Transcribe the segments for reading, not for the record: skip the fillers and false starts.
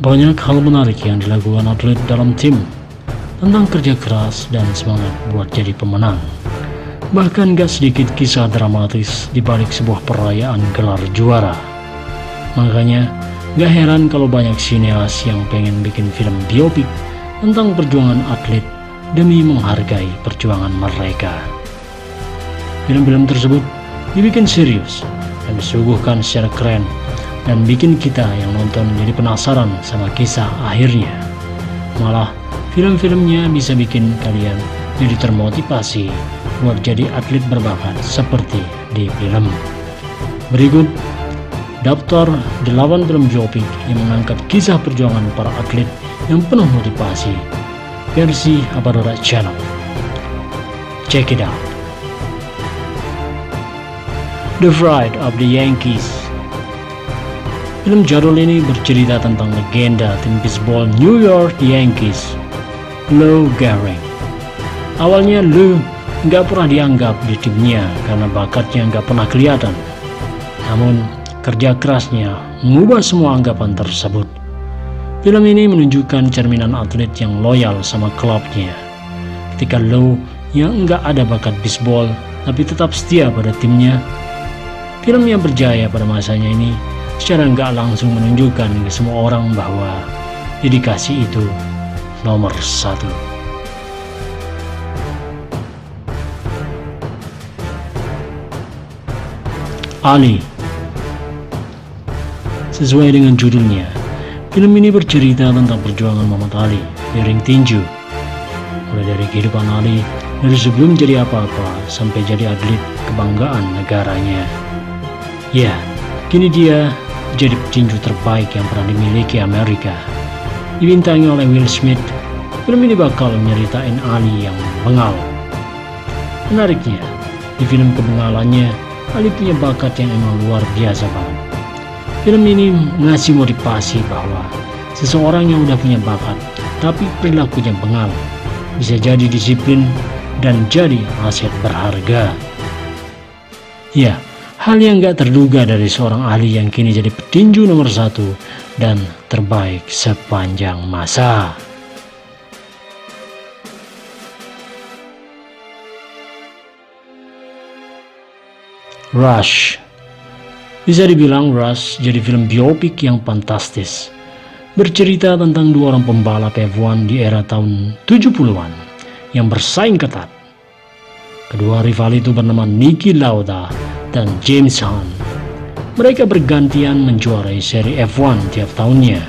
Banyak hal menarik yang dilakukan atlet dalam tim, tentang kerja keras dan semangat buat jadi pemenang. Bahkan gak sedikit kisah dramatis di balik sebuah perayaan gelar juara. Makanya gak heran kalau banyak sineas yang pengen bikin film biopik tentang perjuangan atlet demi menghargai perjuangan mereka. Film-film tersebut dibikin serius dan disuguhkan secara keren, dan bikin kita yang nonton jadi penasaran sama kisah akhirnya. Malah film-filmnya bisa bikin kalian jadi termotivasi buat jadi atlet berbakat seperti di film. Berikut daftar 8 film biopik yang mengangkat kisah perjuangan para atlet yang penuh motivasi, versi Aparora Channel. Check it out. The Pride of the Yankees. Film jadul ini bercerita tentang legenda tim bisbol New York Yankees, Lou Gehrig. Awalnya Lou nggak pernah dianggap di timnya karena bakatnya nggak pernah kelihatan. Namun kerja kerasnya mengubah semua anggapan tersebut. Film ini menunjukkan cerminan atlet yang loyal sama klubnya. Ketika Lou yang nggak ada bakat bisbol tapi tetap setia pada timnya, film yang berjaya pada masanya ini secara nggak langsung menunjukkan ke semua orang bahwa dedikasi itu nomor 1. Ali. Sesuai dengan judulnya, film ini bercerita tentang perjuangan Muhammad Ali di ring tinju. Mulai dari kehidupan Ali dari sebelum jadi apa-apa sampai jadi atlet kebanggaan negaranya. Ya, kini dia jadi petinju terbaik yang pernah dimiliki Amerika. Dibintangi oleh Will Smith, film ini bakal menyeritain Ali yang bengal. Menariknya, di film kebengalannya, Ali punya bakat yang emang luar biasa banget. Film ini ngasih motivasi bahwa seseorang yang udah punya bakat tapi perilakunya bengal bisa jadi disiplin dan jadi aset berharga. Ya, hal yang gak terduga dari seorang Ali yang kini jadi petinju nomor 1 dan terbaik sepanjang masa. Rush. Bisa dibilang Rush jadi film biopik yang fantastis. Bercerita tentang 2 orang pembalap F1 di era tahun 70-an yang bersaing ketat. Kedua rival itu bernama Niki Lauda dan James Hunt. Mereka bergantian menjuarai seri F1 tiap tahunnya.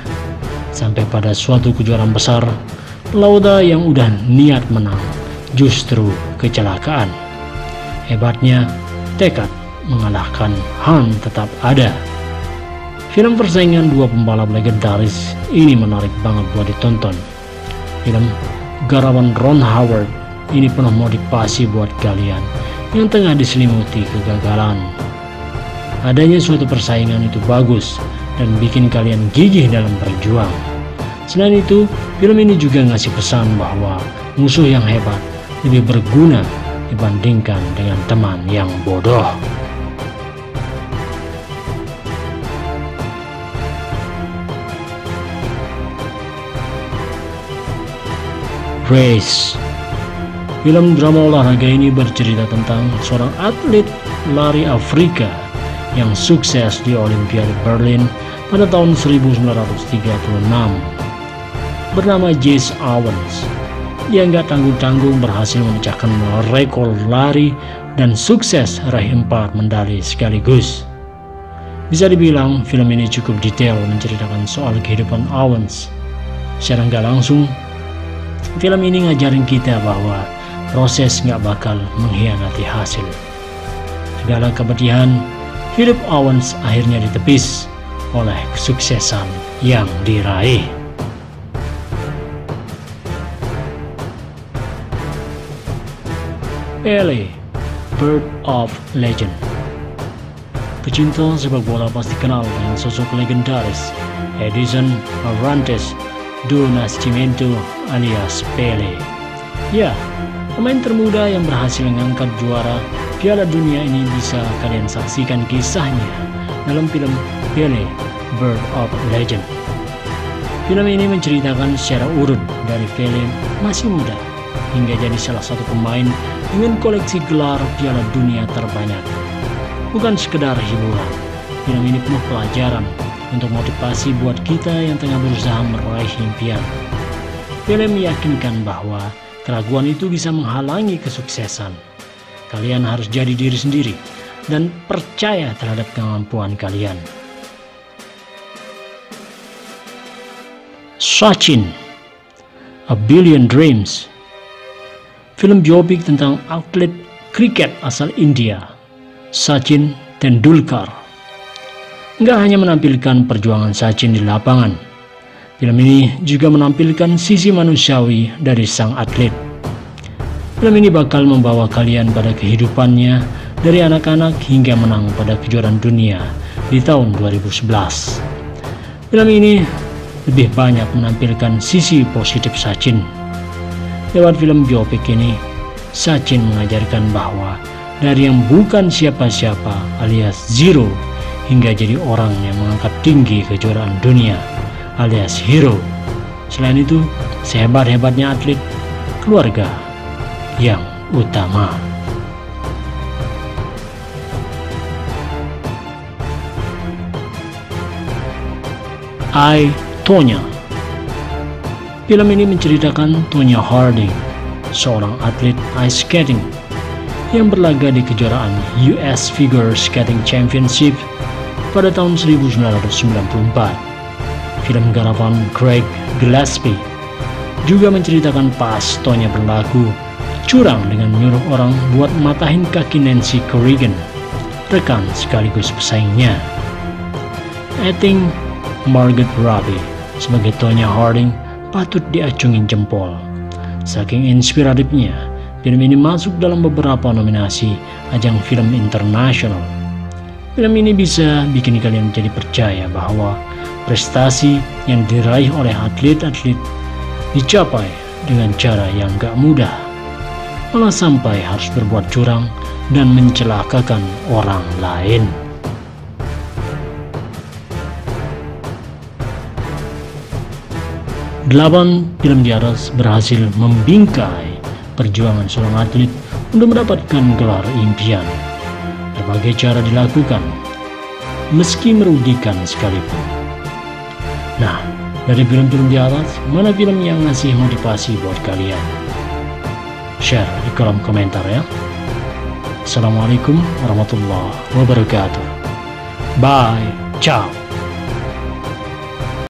Sampai pada suatu kejuaraan besar, Lauda yang udah niat menang justru kecelakaan. Hebatnya, tekad mengalahkan Hunt tetap ada. Film persaingan 2 pembalap legendaris ini menarik banget buat ditonton. Film garapan Ron Howard ini penuh motivasi buat kalian yang tengah diselimuti kegagalan. Adanya suatu persaingan itu bagus dan bikin kalian gigih dalam berjuang. Selain itu, film ini juga ngasih pesan bahwa musuh yang hebat lebih berguna dibandingkan dengan teman yang bodoh. Race. Film drama olahraga ini bercerita tentang seorang atlet lari Afrika yang sukses di Olimpiade Berlin pada tahun 1936. Bernama Jesse Owens. Dia nggak tanggung-tanggung berhasil memecahkan rekor lari dan sukses raih 4 medali sekaligus. Bisa dibilang film ini cukup detail menceritakan soal kehidupan Owens. Secara nggak langsung, film ini ngajarin kita bahwa proses nggak bakal mengkhianati hasil. Segala kepedihan hidup Owens akhirnya ditepis oleh kesuksesan yang diraih. Pele, Birth of Legend. Pecinta sepak bola pasti kenal dengan sosok legendaris Edison Arantes do Nascimento alias Pele. Ya, pemain termuda yang berhasil mengangkat juara Piala Dunia ini bisa kalian saksikan kisahnya dalam film Pele, Birth of Legend. Film ini menceritakan secara urut dari film masih muda hingga jadi salah satu pemain dengan koleksi gelar Piala Dunia terbanyak. Bukan sekedar hiburan, film ini penuh pelajaran untuk motivasi buat kita yang tengah berusaha meraih impian. Film meyakinkan bahwa keraguan itu bisa menghalangi kesuksesan. Kalian harus jadi diri sendiri dan percaya terhadap kemampuan kalian. Sachin, A Billion Dreams, film biopik tentang atlet kriket asal India, Sachin Tendulkar. Nggak hanya menampilkan perjuangan Sachin di lapangan, film ini juga menampilkan sisi manusiawi dari sang atlet. Film ini bakal membawa kalian pada kehidupannya dari anak-anak hingga menang pada kejuaraan dunia di tahun 2011. Film ini lebih banyak menampilkan sisi positif Sachin. Lewat film biopik ini, Sachin mengajarkan bahwa dari yang bukan siapa-siapa alias zero hingga jadi orang yang mengangkat tinggi kejuaraan dunia alias hero. Selain itu, sehebat-hebatnya atlet, keluarga yang utama. Tonya. Film ini menceritakan Tonya Harding, seorang atlet ice skating yang berlaga di kejuaraan US Figure Skating Championship pada tahun 1994. Film garapan Craig Gillespie juga menceritakan pas Tonya berlaku curang dengan menyuruh orang buat matahin kaki Nancy Kerrigan, rekan sekaligus pesaingnya. Acting Margot Robbie sebagai Tonya Harding patut diacungin jempol. Saking inspiratifnya, film ini masuk dalam beberapa nominasi ajang film internasional. Film ini bisa bikin kalian menjadi percaya bahwa prestasi yang diraih oleh atlet-atlet dicapai dengan cara yang gak mudah, malah sampai harus berbuat curang dan mencelakakan orang lain. Delapan film di atas berhasil membingkai perjuangan seorang atlet untuk mendapatkan gelar impian. Berbagai cara dilakukan, meski merugikan sekalipun. Nah, dari film-film di atas, mana film yang ngasih motivasi buat kalian? Share di kolom komentar ya. Assalamualaikum warahmatullahi wabarakatuh. Bye, ciao.